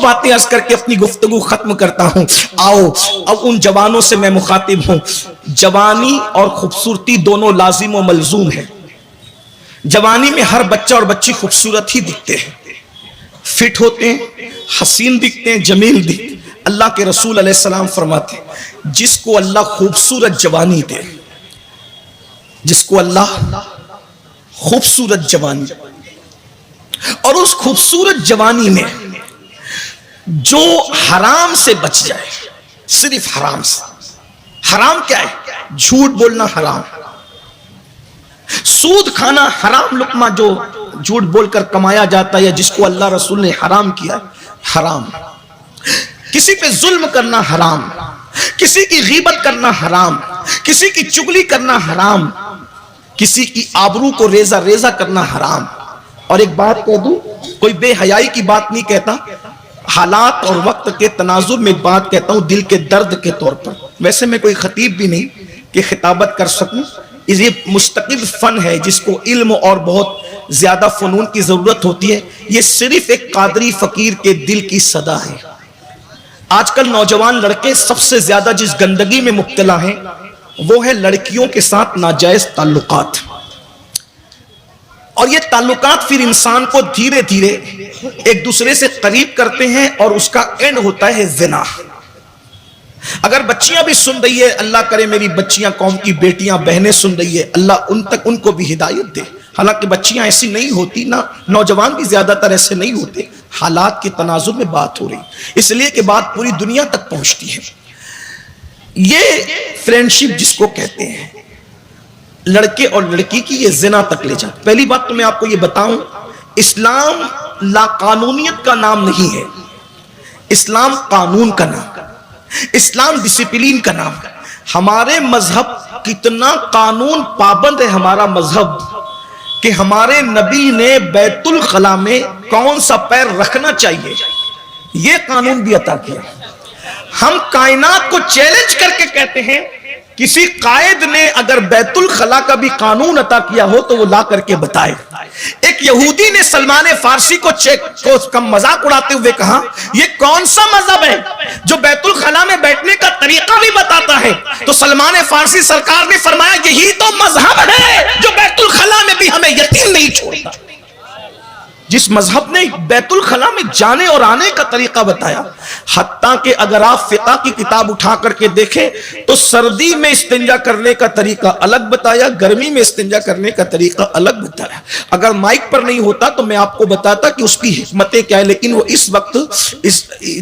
باتیں عرض کر کے اپنی گفتگو ختم کرتا ہوں. آؤ اب ان جوانوں سے میں مخاطب ہوں. جوانی اور خوبصورتی دونوں لازم و ملزوم ہے. جوانی میں ہر بچہ اور بچی خوبصورت ہی دکھتے ہیں, فٹ ہوتے ہیں, حسین دکھتے ہیں, جمیل دکھتے ہیں. اللہ کے رسول علیہ السلام فرماتے ہیں جس کو اللہ خوبصورت جوانی دے, جس کو اللہ خوبصورت جوانی, اور اس خوبصورت جوانی میں جو حرام سے بچ جائے, صرف حرام سے. حرام کیا ہے؟ جھوٹ بولنا حرام, سود کھانا حرام, لقمہ جو جھوٹ بول کر کمایا جاتا ہے یا جس کو اللہ رسول نے حرام کیا حرام. کسی پہ ظلم کرنا حرام, کسی کی غیبت کرنا حرام, کسی کی چگلی کرنا حرام, کسی کی آبرو کو ریزہ ریزہ کرنا حرام. اور ایک بات کہہ دوں, کوئی بے حیائی کی بات نہیں کہتا, حالات اور وقت کے تناظر میں ایک بات کہتا ہوں دل کے درد کے طور پر. ویسے میں کوئی خطیب بھی نہیں کہ خطابت کر سکوں, یہ مستقل فن ہے جس کو علم اور بہت زیادہ فنون کی ضرورت ہوتی ہے. یہ صرف ایک قادری فقیر کے دل کی صدا ہے. آج کل نوجوان لڑکے سب سے زیادہ جس گندگی میں مبتلا ہیں وہ ہے لڑکیوں کے ساتھ ناجائز تعلقات. اور یہ تعلقات پھر انسان کو دھیرے دھیرے ایک دوسرے سے قریب کرتے ہیں اور اس کا اینڈ ہوتا ہے زنا. اگر بچیاں بھی سن رہی ہے, اللہ کرے میری بچیاں, قوم کی بیٹیاں بہنیں سن رہی ہے, اللہ ان تک ان کو بھی ہدایت دے. حالانکہ بچیاں ایسی نہیں ہوتی, نہ نوجوان بھی زیادہ تر ایسے نہیں ہوتے, حالات کے تناظر میں بات ہو رہی اس لیے کہ بات پوری دنیا تک پہنچتی ہے. یہ فرینڈشپ جس کو کہتے ہیں لڑکے اور لڑکی کی, یہ زنا تک لے جاتا. پہلی بات تو میں آپ کو یہ بتاؤں, اسلام لا قانونیت کا نام نہیں ہے, اسلام قانون کا نام, اسلام ڈسپلین کا نام. ہمارے مذہب کتنا قانون پابند ہے ہمارا مذہب کہ ہمارے نبی نے بیت الخلا میں کون سا پیر رکھنا چاہیے یہ قانون بھی عطا کیا. ہم کائنات کو چیلنج کر کے کہتے ہیں کسی قائد نے اگر بیت الخلا کا بھی قانون عطا کیا ہو تو وہ لا کر کے بتائے. ایک یہودی نے سلمان فارسی کو مذاق اڑاتے ہوئے کہا یہ کون سا مذہب ہے جو بیت الخلا میں بیٹھنے کا طریقہ بھی بتاتا ہے؟ تو سلمان فارسی سرکار نے فرمایا یہی تو مذہب ہے جو بیت الخلا میں بھی ہمیں یتیم نہیں چھوڑتا. جس مذہب نے بیت الخلا میں جانے اور آنے کا طریقہ بتایا. حتیٰ کہ اگر آپ فقہ کی کتاب اٹھا کر کے دیکھیں تو سردی میں استنجا کرنے کا طریقہ الگ بتایا, گرمی میں استنجا کرنے کا طریقہ الگ بتایا. اگر مائک پر نہیں ہوتا تو میں آپ کو بتاتا کہ اس کی حکمتیں کیا ہے, لیکن وہ اس وقت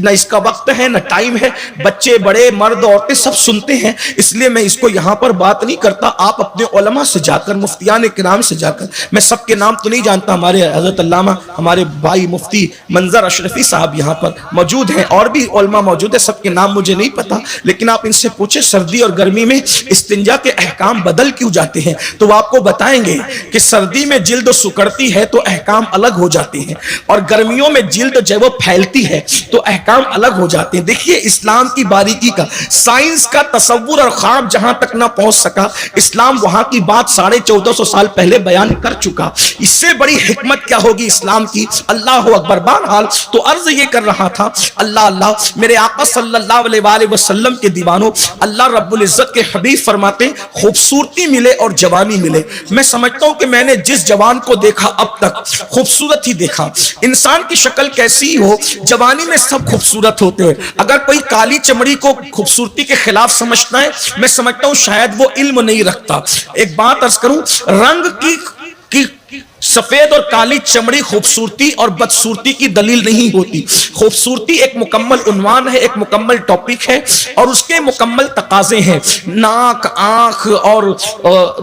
نہ اس کا وقت ہے نہ ٹائم ہے. بچے بڑے مرد عورتیں سب سنتے ہیں, اس لیے میں اس کو یہاں پر بات نہیں کرتا. آپ اپنے علماء سے جا کر, مفتیان کرام سے جا کر, میں سب کے نام تو نہیں جانتا, ہمارے حضرت علامہ ہمارے بھائی مفتی منظر اشرفی صاحب یہاں پر موجود ہیں, اور بھی علماء موجود ہیں, سب کے نام مجھے نہیں پتا, لیکن آپ ان سے پوچھیں سردی اور گرمی میں استنجا کے احکام بدل کیوں جاتے ہیں تو وہ آپ کو بتائیں گے کہ سردی میں جلد سکڑتی ہے تو احکام الگ ہو جاتے ہیں, اور گرمیوں میں جلد جو وہ پھیلتی ہے تو احکام الگ ہو جاتے ہیں. دیکھیے اسلام کی باریکی کا, سائنس کا تصور اور خواب جہاں تک نہ پہنچ سکا, اسلام وہاں کی بات 1450 سال پہلے بیان کر چکا. اس سے بڑی حکمت کیا ہوگی اسلام کی. اللہ اکبر. بہرحال تو عرض یہ کر رہا تھا, اللہ میرے آقا صلی اللہ علیہ وآلہ وسلم کے دیوانوں, اللہ رب العزت کے حبیب فرماتے خوبصورتی ملے اور جوانی ملے. میں سمجھتا ہوں کہ میں نے جس جوان کو دیکھا اب تک خوبصورت ہی دیکھا. انسان کی شکل کیسی ہو, جوانی میں سب خوبصورت ہوتے ہیں. اگر کوئی کالی چمڑی کو خوبصورتی کے خلاف سمجھتا ہے, میں سمجھتا ہوں شاید وہ علم نہیں رکھتا. ایک بات عرض کروں, رنگ کی سفید اور کالی چمڑی خوبصورتی اور بدصورتی کی دلیل نہیں ہوتی. خوبصورتی ایک مکمل عنوان ہے, ایک مکمل ٹاپک ہے, اور اس کے مکمل تقاضے ہیں. ناک, آنکھ اور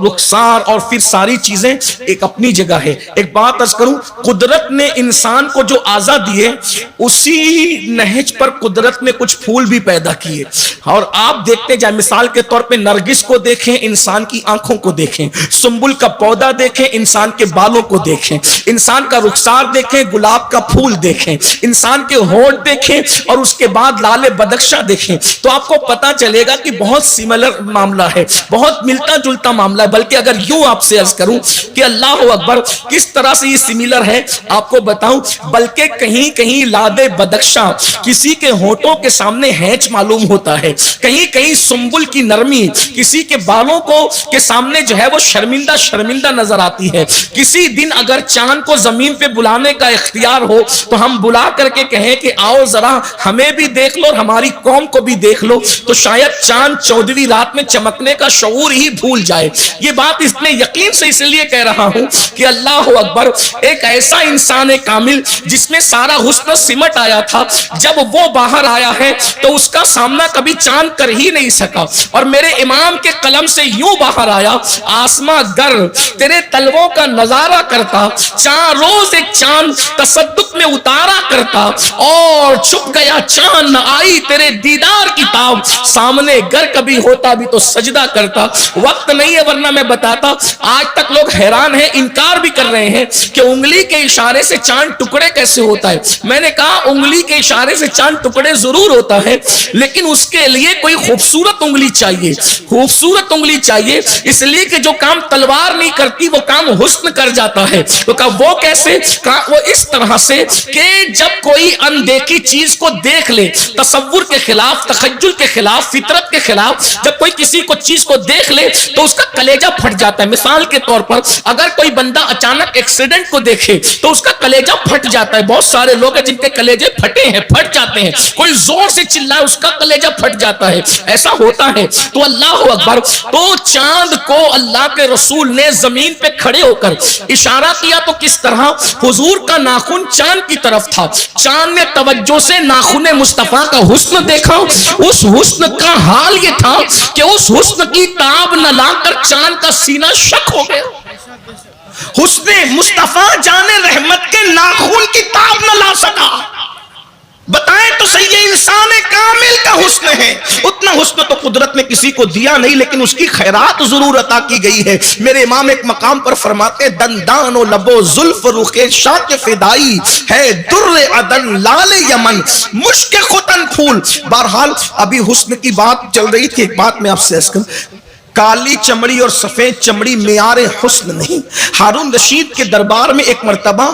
رخسار اور پھر ساری چیزیں ایک اپنی جگہ ہے. ایک بات عرض کروں, قدرت نے انسان کو جو اعضاء دیے اسی نہج پر قدرت نے کچھ پھول بھی پیدا کیے. اور آپ دیکھتے جائیں, مثال کے طور پہ نرگس کو دیکھیں, انسان کی آنکھوں کو دیکھیں, سنبل کا پودا دیکھیں, انسان کے بالوں کو دیکھیں، انسان کا رخسار دیکھیں، گلاب کا پھول دیکھیں، انسان کے ہونٹ دیکھیں اور اس کے بعد لال بدخشاں دیکھیں، تو آپ کو پتا چلے گا کہ بہت سملر معاملہ ہے، بہت ملتا جلتا معاملہ ہے۔ بلکہ اگر یوں آپ سے عرض کروں کہ اللہ اکبر کس طرح سے یہ سملر ہے آپ کو بتاؤں، بلکہ کہیں کہیں لال بدخشاں کسی کے ہونٹوں کے سامنے ہینچ معلوم ہوتا ہے، کہیں کہیں سنبل کی نرمی کسی کے بالوں کو کے سامنے جو ہے وہ شرمندہ شرمندہ نظر آتی ہے۔ کسی دن اگر چاند کو زمین پہ بلانے کا اختیار ہو تو ہم بلا کر کے کہیں کہ آؤ ذرا ہمیں بھی دیکھ لو اور ہماری قوم کو بھی دیکھ لو، تو شاید چاند 14ویں رات میں چمکنے کا شعور ہی بھول جائے۔ یہ بات اس میں یقین سے اس لیے کہہ رہا ہوں کہ اللہ اکبر ایک ایسا انسان کامل جس میں سارا حسن سمٹ آیا تھا، جب وہ باہر آیا ہے تو اس کا سامنا کبھی چاند کر ہی نہیں سکا، اور میرے امام کے قلم سے یوں باہر آیا، آسماں گر تیرے تلووں کا نظارہ کرتا، روز ایک چاند تصدق میں اتارا کرتا، اور چھپ گیا چاند نہ آئی تیرے دیدار کی تاب، سامنے گر کبھی ہوتا بھی تو سجدہ کرتا۔ وقت نہیں ہے ورنہ میں بتاتا، آج تک لوگ حیران ہیں، انکار بھی کر رہے ہیں کہ انگلی کے اشارے سے چاند ٹکڑے کیسے ہوتا ہے۔ میں نے کہا انگلی کے اشارے سے چاند ٹکڑے ضرور ہوتا ہے، لیکن اس کے لیے کوئی خوبصورت انگلی چاہیے، خوبصورت انگلی چاہیے، اس لیے کہ جو کام تلوار نہیں کرتی وہ کام حسن کر جاتا ہے۔ تو کہا وہ کیسے؟ کہا وہ اس طرح سے کہ جب کوئی اندیکھی چیز کو دیکھ لے، تصور کے خلاف، تخیل کے خلاف، فطرت کے خلاف، جب کوئی کسی کو چیز کو دیکھ لے تو اس کا کلیجہ پھٹ جاتا ہے۔ مثال کے طور پر اگر کوئی بندہ اچانک ایکسیڈنٹ کو دیکھے تو اس کا کلیجہ پھٹ جاتا ہے۔ بہت سارے لوگ ہیں جن کے کلیجے پھٹے ہیں، پھٹ جاتے ہیں، کوئی زور سے چلائے اس کا کلیجہ پھٹ جاتا ہے، ایسا ہوتا ہے۔ تو اللہ اکبر، تو چاند کو اللہ کے رسول نے زمین پہ کھڑے ہو کر اشارہ کیا تو کس طرح؟ حضور کا ناخن چاند کی طرف تھا، چاند نے توجہ سے ناخن مصطفیٰ کا حسن دیکھا، اس حسن کا حال یہ تھا کہ اس حسن کی تاب نہ لا کر چاند کا سینہ شک ہو گیا۔ حسن مصطفیٰ جان رحمت کے ناخن کی تاب نہ لا سکا۔ بتائیں تو صحیح، یہ انسان کامل کا حسن ہے۔ اتنا حسن تو قدرت نے کسی کو دیا نہیں، لیکن اس کی خیرات ضرور عطا کی گئی ہے۔ میرے امام ایک مقام پر فرماتے ہیں، دندان و لبو زلف رخ شاک فدائی ہے، در عدن لال یمن مشک ختن پھول۔ بہرحال ابھی حسن کی بات چل رہی تھی، ایک بات میں آپ سے عرض کروں، کالی چمڑی اور سفید چمڑی معیار حسن نہیں۔ ہارون رشید کے دربار میں ایک مرتبہ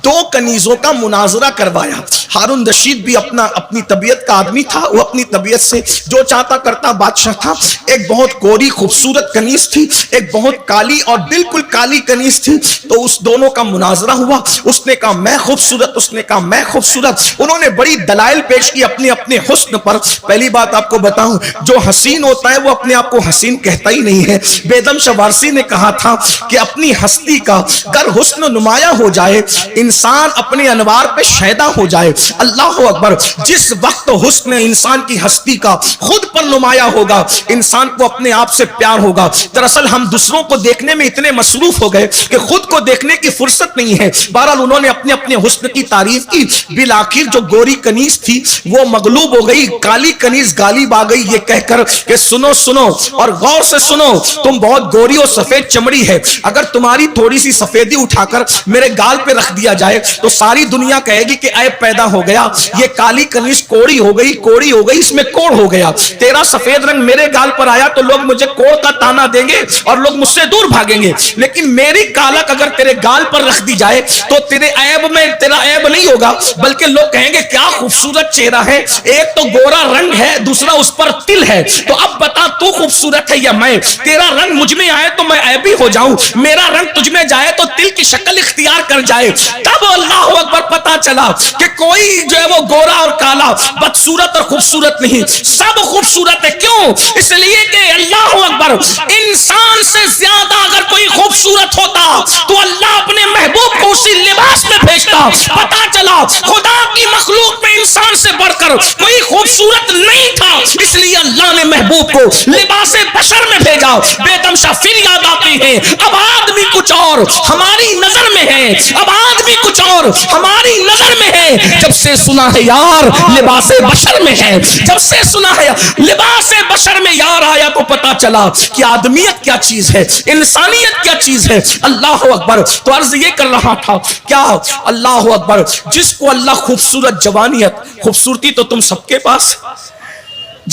دو کنیزوں کا مناظرہ کروایا۔ ہارون رشید بھی اپنی طبیعت کا آدمی تھا، وہ اپنی طبیعت سے جو چاہتا کرتا بادشاہ تھا۔ ایک بہت گوری خوبصورت کنیز تھی، ایک بہت کالی اور بالکل کالی کنیز تھی، تو اس دونوں کا مناظرہ ہوا۔ اس نے کہا میں خوبصورت، اس نے کہا میں خوبصورت۔ انہوں نے بڑی دلائل پیش کی اپنے اپنے حسن پر۔ پہلی بات آپ کو بتاؤں، جو حسین ہوتا ہے وہ اپنے آپ کو حسین کہتا ہی نہیں ہے۔ بیدم شاہ وارسی نے کہا تھا کہ اپنی ہستی کا گر حسن نمایاں ہو جائے، انسان اپنے انوار پہ شیدا ہو جائے۔ اللہ اکبر، جس وقت حسن انسان کی ہستی کا خود پر نمایاں ہوگا، انسان کو اپنے آپ سے پیار ہوگا۔ دراصل ہم دوسروں کو دیکھنے میں اتنے مصروف ہو گئے کہ خود کو دیکھنے کی فرصت نہیں ہے۔ بہرحال انہوں نے اپنے اپنے حسن کی تعریف کی۔ بالآخر جو گوری کنیز تھی وہ مغلوب ہو گئی، کالی کنیز غالب آ گئی یہ کہہ کر کہ سنو سنو اور غور سے سنو، تم بہت گوری اور سفید چمڑی ہے، اگر تمہاری تھوڑی سی سفیدی اٹھا کر میرے گال پہ رکھ دیا جائے تو ساری دنیا کہے گی کہ عیب پیدا ہو گیا، یہ کالی کنیز کوڑی ہو گئی، کوڑی ہو گئی، اس میں کوڑ ہو گیا۔ تیرا سفید رنگ میرے گال پر آیا تو لوگ مجھے کوڑ کا تانا دیں گے اور لوگ مجھ سے دور بھاگیں گے، لیکن میری کالک اگر تیرے گال پر رکھ دی جائے تو تیرے عیب میں تیرا عیب نہیں ہوگا، بلکہ لوگ کہیں گے کیا خوبصورت چہرہ ہے، ایک تو گورا رنگ ہے، دوسرا اس پر تل ہے، تو اب بتا تو خوبصورت ہے یا میں؟ تیرا رنگ مجھ میں آئے تو میں عیبی ہو جاؤں، میرا رنگ تجھ میں جائے تو تل کی شکل اختیار کر جائے۔ تب اللہ اکبر پتا چلا کہ کوئی جو ہے وہ گورا اور کالا، بدصورت اور خوبصورت نہیں، سب خوبصورت ہے۔ کیوں؟ اس لیے کہ اللہ اکبر، انسان سے زیادہ اگر کوئی خوبصورت ہوتا تو اللہ اپنے محبوب کو اسی لباس میں بھیجتا. پتا چلا خدا کی مخلوق میں انسان سے بڑھ کر کوئی خوبصورت نہیں تھا, اس لیے اللہ نے محبوب کو لباس بشر میں بھیجا. بیگم شاہ پھر یاد آتی ہے, اب آدمی کچھ اور ہماری نظر میں ہے, اب آدمی کچھ اور ہماری نظر میں ہے. جب سے سنا ہے یار لباس بشر میں ہے, جب سے سنا ہے لباس بشر میں یار آیا تو پتا چلا کہ آدمیت کیا چیز ہے, انسانیت کیا چیز ہے. اللہ اکبر. تو عرض یہ کر رہا تھا کیا, اللہ اکبر, جس کو اللہ خوبصورت جوانیت, خوبصورتی تو تم سب کے پاس,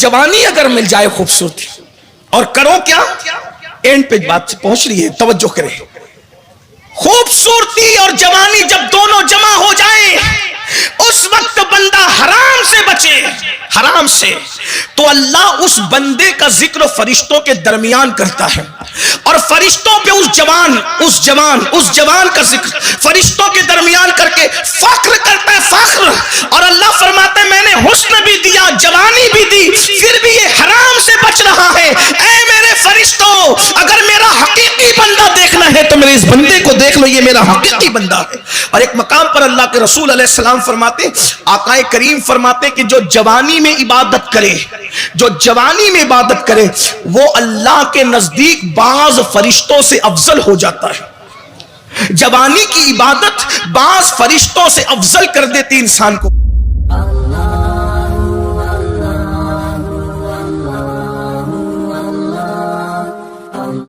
جوانی اگر مل جائے خوبصورتی, اور کرو کیا, اینڈ پہ بات پہنچ رہی ہے, توجہ کریں. خوبصورتی اور جوانی جب دونوں جمع ہو جائیں اس وقت بندہ حرام سے بچے, حرام سے, تو اللہ اس بندے کا ذکر فرشتوں کے درمیان کرتا ہے, اور فرشتوں پہ اس جوان کا ذکر فرشتوں کے درمیان کر کے فخر کرتا ہے, فخر. اور اللہ فرماتا ہے میں نے حسن بھی دیا, جوانی بھی دی, پھر بھی یہ حرام سے بچ رہا ہے. اے میرے فرشتوں, اگر میرا حقیقی بندہ دیکھنا ہے تو میرے اس بندے کو دیکھ لو, یہ میرا حقیقی بندہ ہے. اور ایک مقام پر اللہ کے رسول علیہ السلام فرماتے, آقا کریم فرماتے کہ جو جوانی میں عبادت کرے, جو جوانی میں عبادت کرے وہ اللہ کے نزدیک بعض فرشتوں سے افضل ہو جاتا ہے. جوانی کی عبادت بعض فرشتوں سے افضل کر دیتی انسان کو.